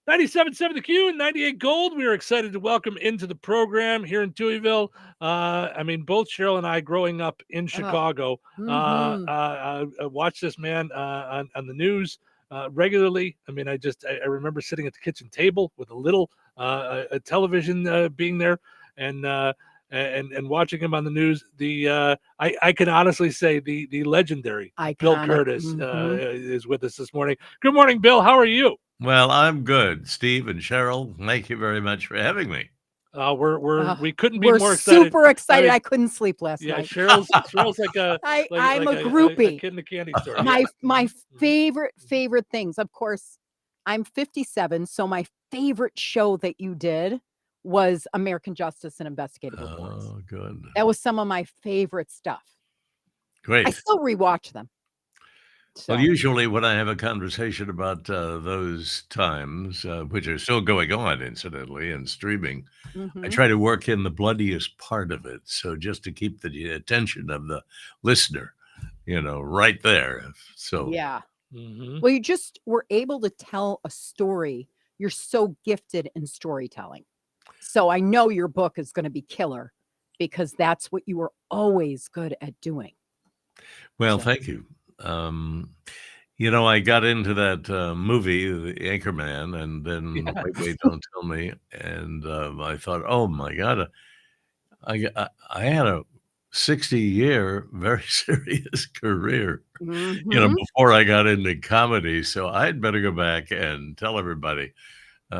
97.7 The Q and 98 Gold. We are excited to welcome into the program here in Deweyville. Both Cheryl and I, growing up in Chicago, watch this man on the news regularly. I remember sitting at the kitchen table with a little a television being there, and watching him on the news. I can honestly say the legendary Bill Kurtis is with us this morning. Good morning, Bill. How are you? Well, I'm good. Steve and Cheryl, thank you very much for having me. We couldn't be more excited. Super excited. I couldn't sleep last night. Cheryl's like I'm a groupie. A kid in a candy store. My favorite things. Of course, I'm 57, so my favorite show that you did was American Justice and Investigative Reports. Oh, good. That was some of my favorite stuff. Great. I still rewatch them. So. Well, usually when I have a conversation about those times, which are still going on, incidentally, and streaming, I try to work in the bloodiest part of it. So just to keep the attention of the listener, right there. So yeah. Well, you just were able to tell a story. You're so gifted in storytelling. So I know your book is going to be killer because that's what you were always good at doing. Well, thank you. I got into that movie, The Anchorman, and then Wait, Don't Tell Me. And I thought, oh my God, I had a 60-year, very serious career, before I got into comedy. So I'd better go back and tell everybody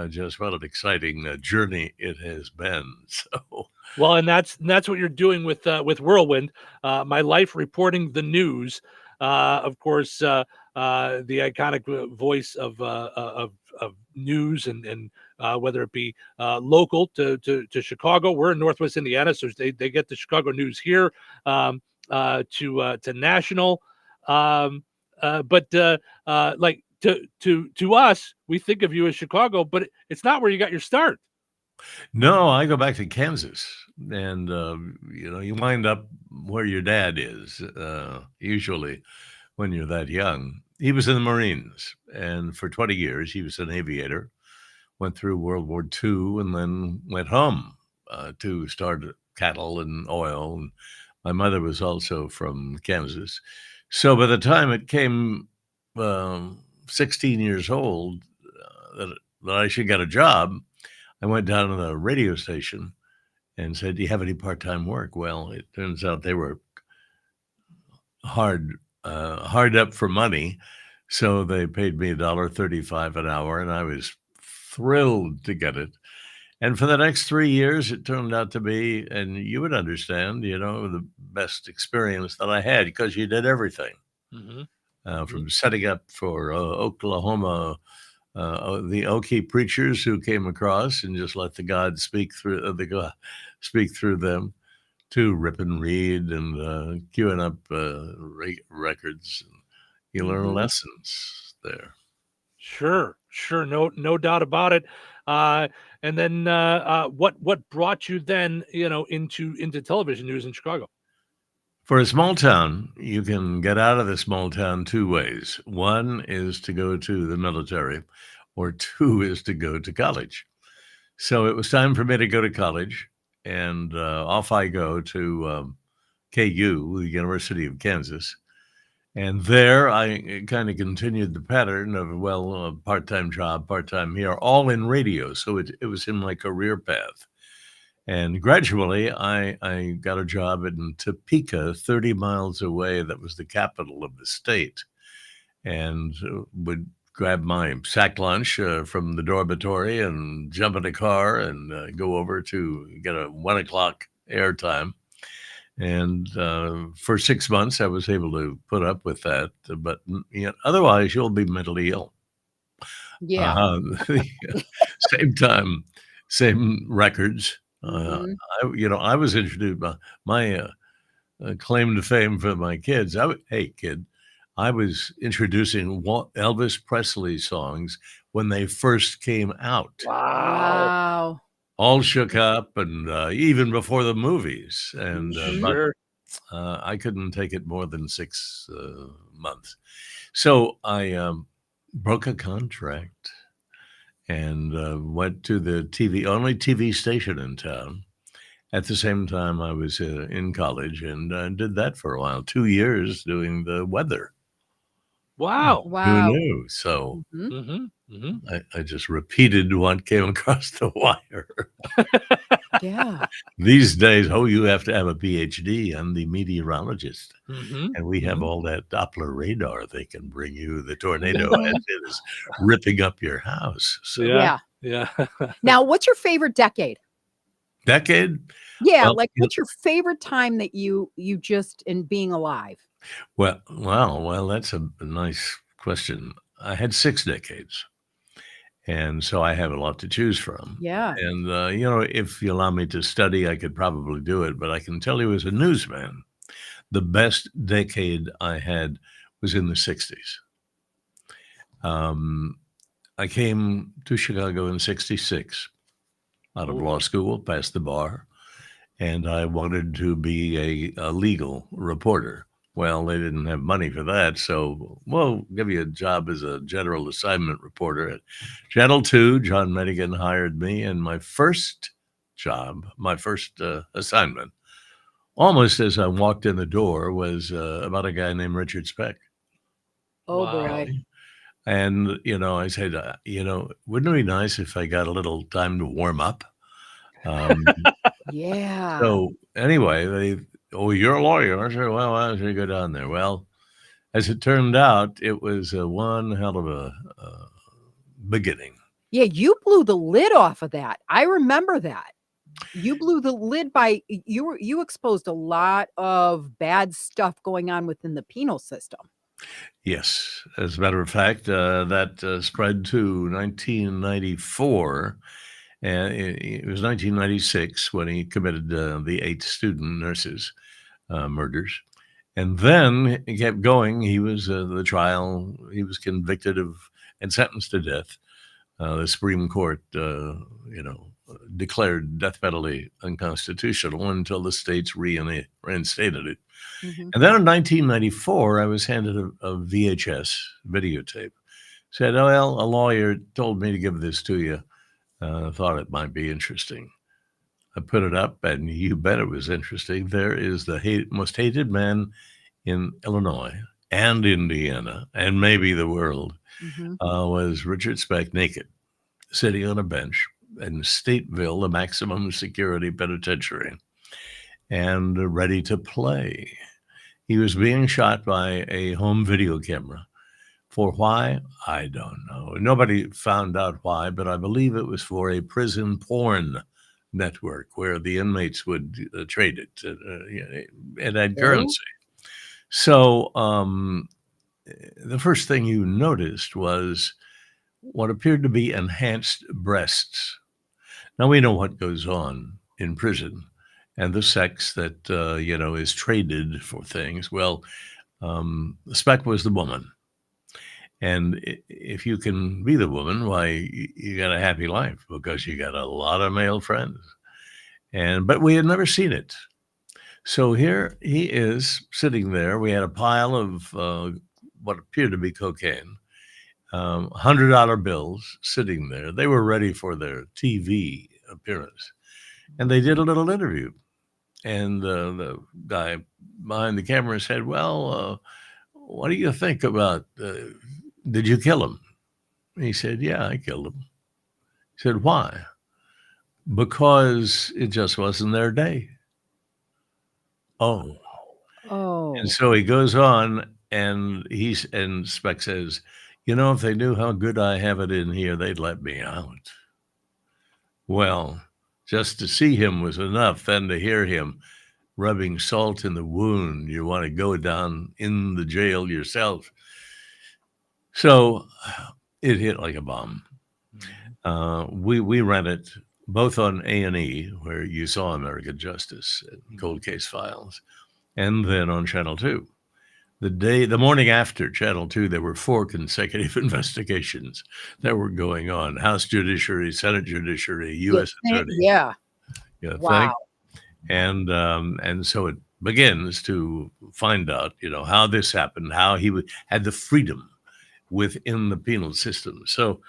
just what an exciting journey it has been. So. Well, and that's what you're doing with Whirlwind, My Life Reporting the News. Of course, the iconic voice of news and whether it be local to Chicago. We're in Northwest Indiana, so they get the Chicago news here to national. But to us, we think of you as Chicago, but it's not where you got your start. No, I go back to Kansas, and you wind up where your dad is usually when you're that young. He was in the Marines, and for 20 years he was an aviator. Went through World War II, and then went home to start cattle and oil. And my mother was also from Kansas, so by the time it came 16 years old that I should get a job, I went down to the radio station and said, do you have any part-time work? Well, it turns out they were hard up for money. So they paid me $1.35 an hour, and I was thrilled to get it. And for the next 3 years, it turned out to be, and you would understand, the best experience that I had because you did everything. From setting up for Oklahoma, the Okie preachers who came across and just let the God speak through them, to rip and read and queuing up records. You learn lessons there. Sure, no doubt about it. And then what brought you then, into television news in Chicago? For a small town, you can get out of the small town two ways. One is to go to the military, or two is to go to college. So it was time for me to go to college, and off I go to KU, the University of Kansas. And there I kind of continued the pattern of, part-time job, part-time here, all in radio. So it was in my career path. And gradually, I got a job in Topeka, 30 miles away. That was the capital of the state. And would grab my sack lunch from the dormitory and jump in a car and go over to get a 1 o'clock airtime. And for 6 months, I was able to put up with that. But otherwise, you'll be mentally ill. Yeah. Same time, same records. I was introduced by my claim to fame for my kids. Hey, kid, I was introducing Elvis Presley songs when they first came out. Wow. All Shook Up, and even before the movies. And but I couldn't take it more than 6 months. So I broke a contract and went to the only TV station in town. At the same time, I was in college and did that for a while, 2 years doing the weather. Wow. Who Wow. knew? So Mhm. I just repeated what came across the wire. Yeah. These days, you have to have a PhD. I'm the meteorologist. And we have all that Doppler radar. They can bring you the tornado as it is ripping up your house. So, Yeah. Yeah. Yeah. Now, what's your favorite decade? decade? Yeah, Well, like what's your favorite time that you just in being alive? well, that's a nice question. I had 6 decades, and so I have a lot to choose from. Yeah. And, if you allow me to study, I could probably do it, but I can tell you as a newsman, the best decade I had was in the 60s. I came to Chicago in 66 out of law school, passed the bar, and I wanted to be a legal reporter. Well, they didn't have money for that, so we'll give you a job as a general assignment reporter at Channel 2. John Medigan hired me, and my first job, my first assignment, almost as I walked in the door, was about a guy named Richard Speck. Oh Wow. boy. And, I said, wouldn't it be nice if I got a little time to warm up? Yeah. So anyway, you're a lawyer. I said, well, why don't you go down there? Well, as it turned out, it was one hell of a beginning. Yeah, you blew the lid off of that. I remember that. You blew the lid by you exposed a lot of bad stuff going on within the penal system. Yes. As a matter of fact, that spread to 1994. And it was 1996 when he committed the 8 student nurses murders. And then it kept going. He was the trial. He was convicted of and sentenced to death. The Supreme Court, declared death penalty unconstitutional until the states reinstated it. Mhm. And then in 1994, I was handed a VHS videotape. Said, "Oh, well, a lawyer told me to give this to you. Thought it might be interesting." I put it up, and you bet it was interesting. There is the most hated man in Illinois and Indiana and maybe the world, Mhm. was Richard Speck naked, sitting on a bench in Stateville, the maximum security penitentiary, and ready to play. He was being shot by a home video camera. For why? I don't know. Nobody found out why, but I believe it was for a prison porn network where the inmates would trade it. It had currency. So the first thing you noticed was what appeared to be enhanced breasts. Now we know what goes on in prison and the sex that, is traded for things. Well, Speck was the woman. And if you can be the woman, why, you got a happy life because you got a lot of male friends. But we had never seen it. So here he is sitting there. We had a pile of what appeared to be cocaine, $100 bills sitting there. They were ready for their TV appearance. And they did a little interview. And the guy behind the camera said, well, what do you think about, did you kill him? He said, yeah, I killed him. He said, why? Because it just wasn't their day. Oh. Oh. And so he goes on and Speck says, if they knew how good I have it in here, they'd let me out. Well, just to see him was enough. Then to hear him rubbing salt in the wound, you want to go down in the jail yourself. So it hit like a bomb. We ran it both on A&E, where you saw American Justice and Cold Case Files, and then on Channel 2. The morning after Channel 2, there were 4 consecutive investigations that were going on: House Judiciary, Senate Judiciary, U.S. Attorney. Yeah. Wow. And so it begins to find out, how this happened, how he had the freedom within the penal system. So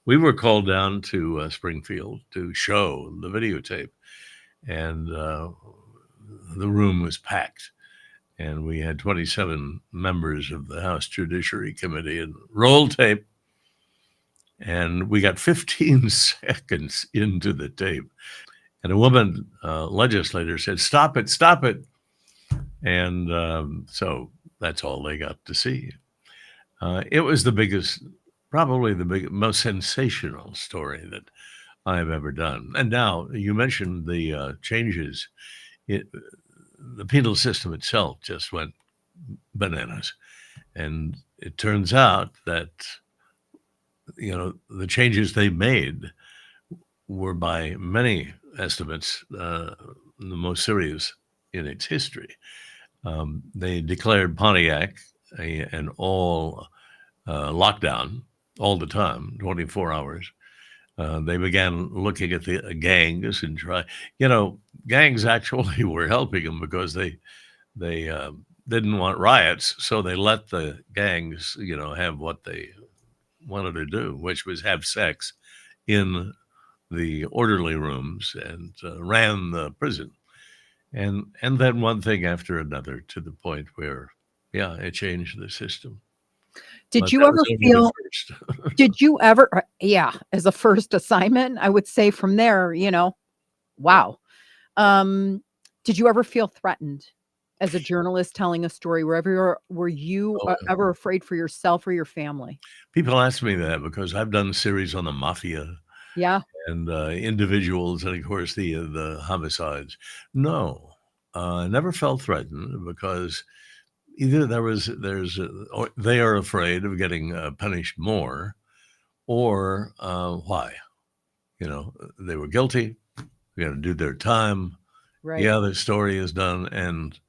We were called down to Springfield to show the videotape, and the room was packed. And we had 27 members of the House Judiciary Committee and roll tape. And we got 15 seconds into the tape. And a woman legislator said, "Stop it, stop it." And so that's all they got to see. It was the biggest, probably the most sensational story that I've ever done. And now you mentioned the changes. The penal system itself just went bananas. And it turns out that, the changes they made were by many estimates the most serious in its history. They declared Pontiac an all lockdown all the time, 24 hours. They began looking at the gangs and gangs actually were helping them because they didn't want riots, so they let the gangs, have what they wanted to do, which was have sex in the orderly rooms, and ran the prison. And then one thing after another, to the point where, it changed the system. Did But you that ever was only the feel, first. did you ever, as a first assignment, I would say from there, wow. Did you ever feel threatened as a journalist telling a story? Were you Oh, ever afraid for yourself or your family? People ask me that because I've done series on the mafia Yeah. and individuals, and of course the homicides. No, I never felt threatened because either or they are afraid of getting punished more, or why? They were guilty. They got to do their time. Right. Yeah, the story is done, and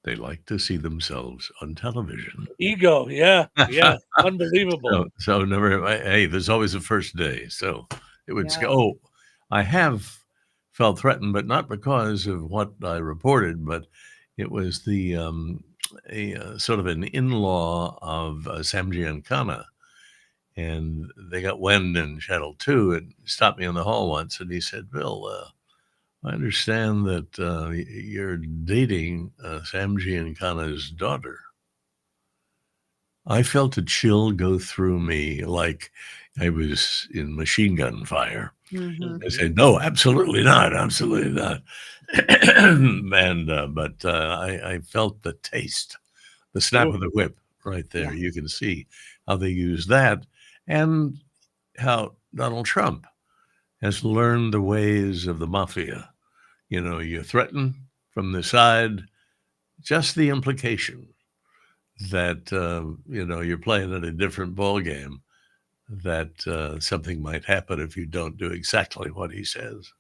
they like to see themselves on television. Ego, yeah, unbelievable. So never. Hey, there's always a first day. So it would Yeah. go. I have felt threatened, but not because of what I reported, but it was the sort of an in-law of Sam Giancana, and they got wind in Channel 2 and stopped me in the hall once, and he said, "Bill, I understand that you're dating Sam Giancana's daughter." I felt a chill go through me like I was in machine gun fire. Mhm. I said, "No, absolutely not, absolutely not." But I felt the taste, the snap of the whip right there. Yeah. You can see how they use that, and how Donald Trump has learned the ways of the mafia. You threaten from the side, just the implication that you're playing at a different ball game, that something might happen if you don't do exactly what he says.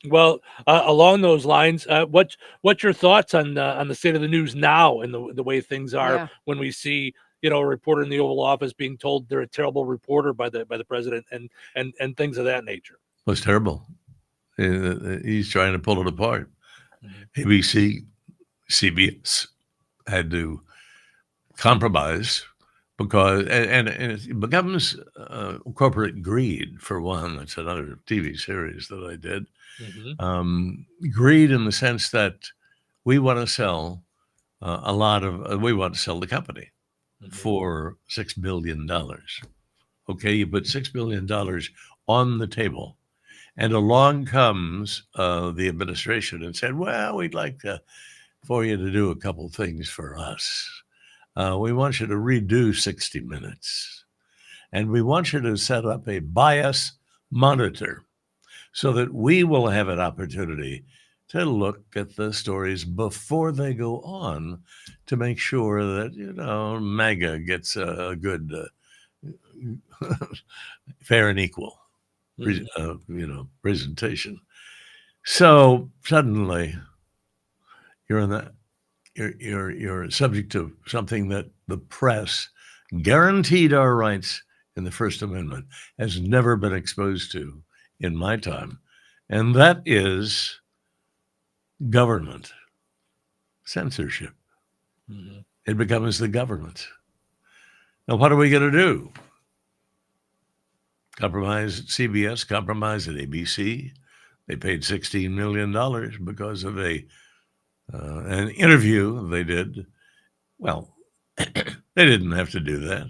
Well, along those lines, what's your thoughts on the state of the news now and the way things are Yeah. when we see a reporter in the Oval Office being told they're a terrible reporter by the president and things of that nature? It was terrible. He's trying to pull it apart. Mhm. ABC, CBS had to compromise because, and it becomes corporate greed, for one. That's another TV series that I did. Greed in the sense that we want to sell we want to sell the company for $6 billion. Okay, you put $6 billion on the table, and along comes the administration and said, "Well, we'd like for you to do a couple things for us. We want you to redo 60 Minutes, and we want you to set up a bias monitor so that we will have an opportunity to look at the stories before they go on, to make sure that, MAGA gets a good, fair and equal, presentation." So suddenly you're in that, you're subject to something that the press, guaranteed our rights in the First Amendment, has never been exposed to in my time, and that is government censorship. It becomes the government. Now, what are we going to do? Compromise at CBS, compromise at ABC. They paid $16 million because of an interview they did. Well, they didn't have to do that,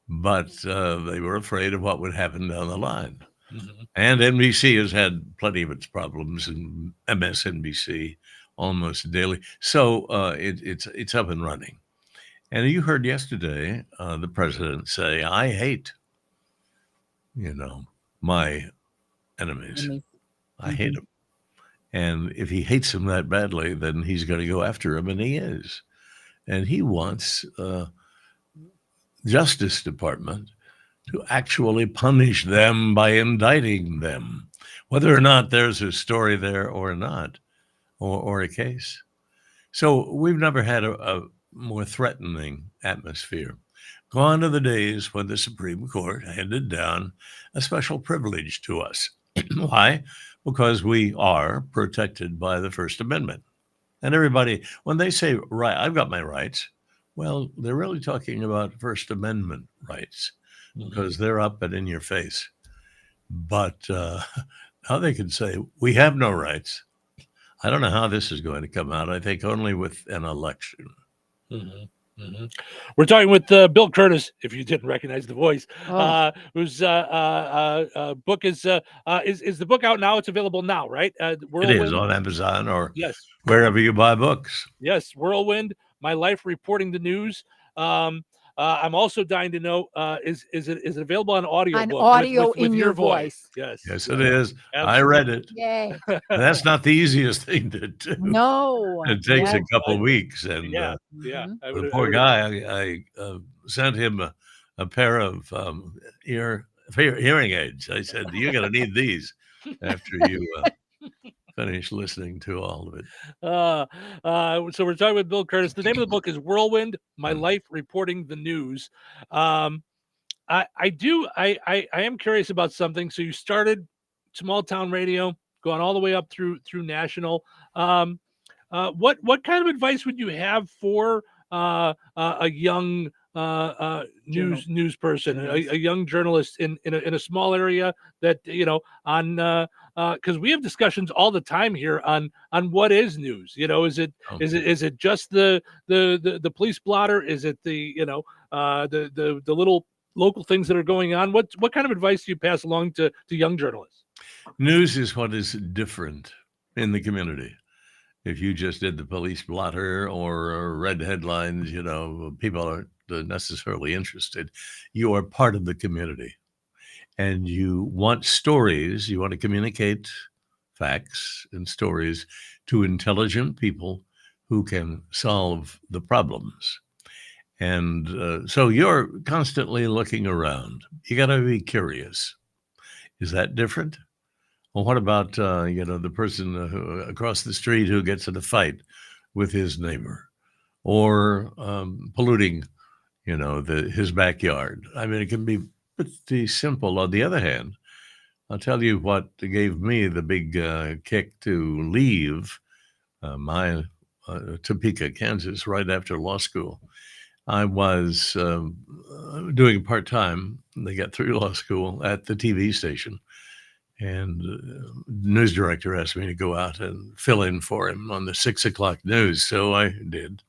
but they were afraid of what would happen down the line. Mm-hmm. And NBC has had plenty of its problems, and MSNBC almost daily. So it's up and running. And you heard yesterday the president say, "I hate, my enemies. I hate them." And if he hates them that badly, then he's going to go after them, and he is. And he wants Justice Department to actually punish them by indicting them, whether or not there's a story there or not, or a case. So we've never had a more threatening atmosphere. Gone are the days when the Supreme Court handed down a special privilege to us. Why? Because we are protected by the First Amendment. And everybody, when they say, right, I've got my rights, well, they're really talking about First Amendment rights because they're up and in your face. But how they can say, we have no rights. I don't know how this is going to come out. I think only with an election. Mm-hmm. Mm-hmm. We're talking with Bill Kurtis, if you didn't recognize the voice, whose book is the book out now? It's available now, right? It is on Amazon or yes, wherever you buy books. Yes, Whirlwind, My Life Reporting the News. I'm also dying to know, is it available on audio? On audio with your voice? Yes, it is. Absolutely. I read it. Yay. That's not the easiest thing to do. No. It takes a couple of weeks. And the poor guy, I sent him a pair of hearing aids. I said, you're going to need these after you finish listening to all of it. So we're talking with Bill Kurtis. The name of the book is Whirlwind, My Life Reporting the News. I am curious about something. So you started small town radio, going all the way up through national. What kind of advice would you have for a young news person, a young journalist in a small area that on because we have discussions all the time here on what is news. Is it just the police blotter? Is it the little local things that are going on? What kind of advice do you pass along to young journalists? News is what is different in the community. If you just did the police blotter or read headlines, people aren't necessarily interested. You are part of the community and you want stories. You want to communicate facts and stories to intelligent people who can solve the problems. And so you're constantly looking around. You got to be curious. Is that different? Well, what about, the person across the street who gets in a fight with his neighbor or polluting, his backyard? I mean, it can be pretty simple. On the other hand, I'll tell you what gave me the big kick to leave my Topeka, Kansas, right after law school. I was doing part-time. They got through law school at the TV station. And the news director asked me to go out and fill in for him on the 6 o'clock news. So I did.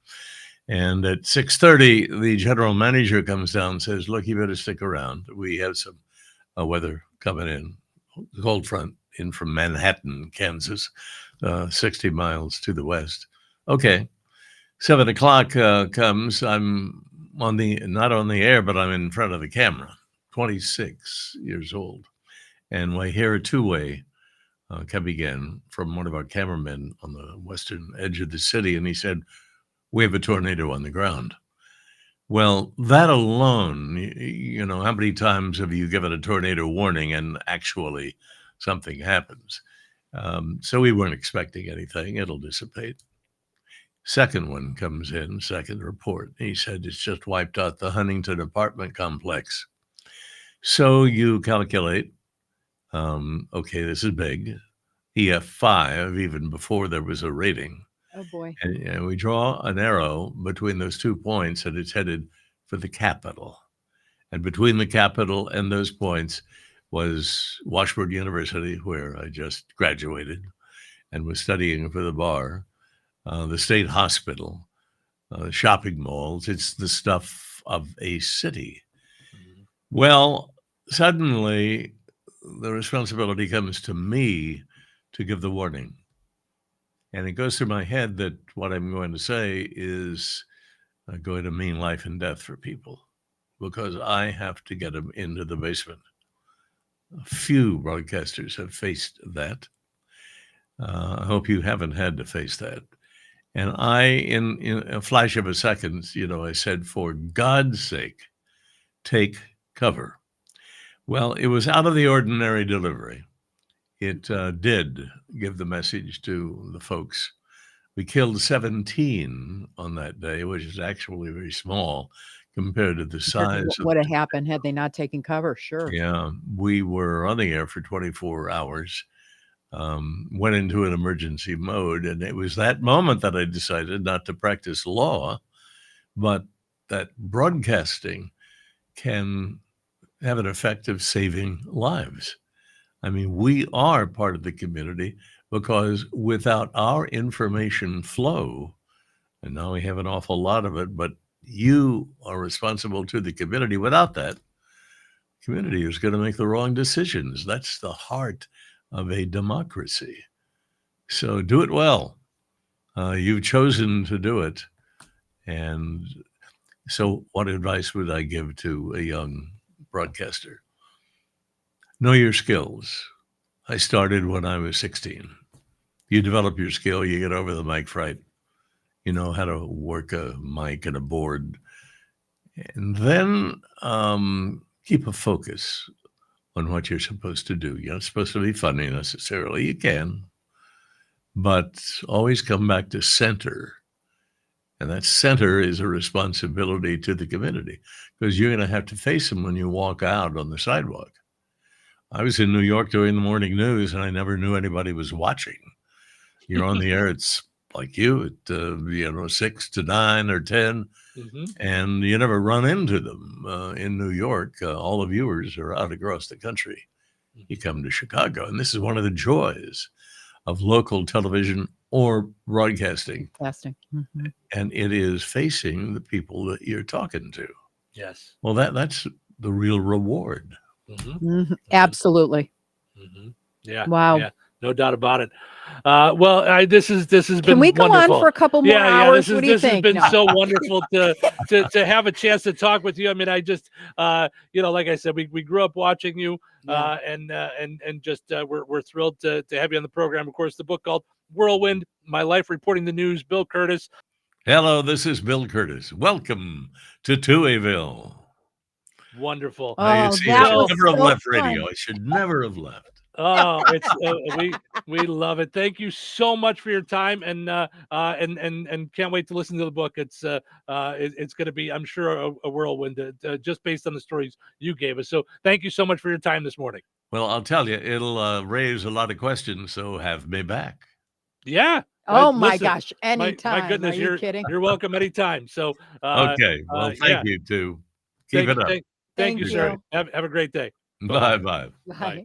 And at 6:30, the general manager comes down and says, look, you better stick around. We have some weather coming in, cold front in from Manhattan, Kansas, 60 miles to the west. Okay. 7 o'clock comes. I'm not on the air, but I'm in front of the camera, 26 years old. And I hear a two-way come again from one of our cameramen on the western edge of the city. And he said, we have a tornado on the ground. Well, that alone, how many times have you given a tornado warning and actually something happens? So we weren't expecting anything. It'll dissipate. Second one comes in, second report. He said it's just wiped out the Huntington apartment complex. So you calculate, okay, this is big. EF5, even before there was a rating. Oh, boy. And we draw an arrow between those 2 points, and it's headed for the capital. And between the capital and those points, was Washburn University, where I just graduated and was studying for the bar, the state hospital, shopping malls. It's the stuff of a city. Well, suddenly the responsibility comes to me to give the warning. And it goes through my head that what I'm going to say is going to mean life and death for people, because I have to get them into the basement. A few broadcasters have faced that. I hope you haven't had to face that. And I, in a flash of a second, I said, for God's sake, take cover. Well, it was out of the ordinary delivery. It did give the message to the folks. We killed 17 on that day, which is actually very small compared to the size. What would have happened had they not taken cover? Sure. Yeah, we were on the air for 24 hours, went into an emergency mode, and it was that moment that I decided not to practice law, but that broadcasting can have an effect of saving lives. I mean, we are part of the community, because without our information flow, and now we have an awful lot of it, but you are responsible to the community. Without that, community is going to make the wrong decisions. That's the heart of a democracy. So do it well. You've chosen to do it. And so what advice would I give to a young broadcaster? Know your skills. I started when I was 16. You develop your skill, you get over the mic fright. You know how to work a mic and a board. And then keep a focus on what you're supposed to do. You're not supposed to be funny necessarily. You can. But always come back to center. And that center is a responsibility to the community, because you're going to have to face them when you walk out on the sidewalk. I was in New York doing the morning news, and I never knew anybody was watching. You're on the air, it's like you at 6 to 9 or 10, and you never run into them. In New York, all the viewers are out across the country. You come to Chicago, and this is one of the joys of local television or broadcasting. And it is facing the people that you're talking to. Yes. Well, that's the real reward. Absolutely. Yeah. Wow. Yeah. No doubt about it. Well, this has been. Can we go wonderful. on for a couple more hours? This what do you think? This has been so wonderful to have a chance to talk with you. I mean, I just like I said, we grew up watching you, and just we're thrilled to have you on the program. Of course, the book called Whirlwind: My Life Reporting the News. Bill Kurtis. Hello, this is Bill Kurtis. Welcome to Tuayville. Wonderful. I should never have left radio. I should never have left. Oh, it's we love it. Thank you so much for your time, and can't wait to listen to the book. It's going to be, I'm sure, a whirlwind, just based on the stories you gave us. So thank you so much for your time this morning. Well, I'll tell you, it'll raise a lot of questions. So have me back. Yeah. Oh my gosh! Anytime. My goodness, are you kidding? You're welcome anytime. So okay. Well, thank you too. Keep it up. Thank you, sir. Have a great day. Bye-bye. Bye.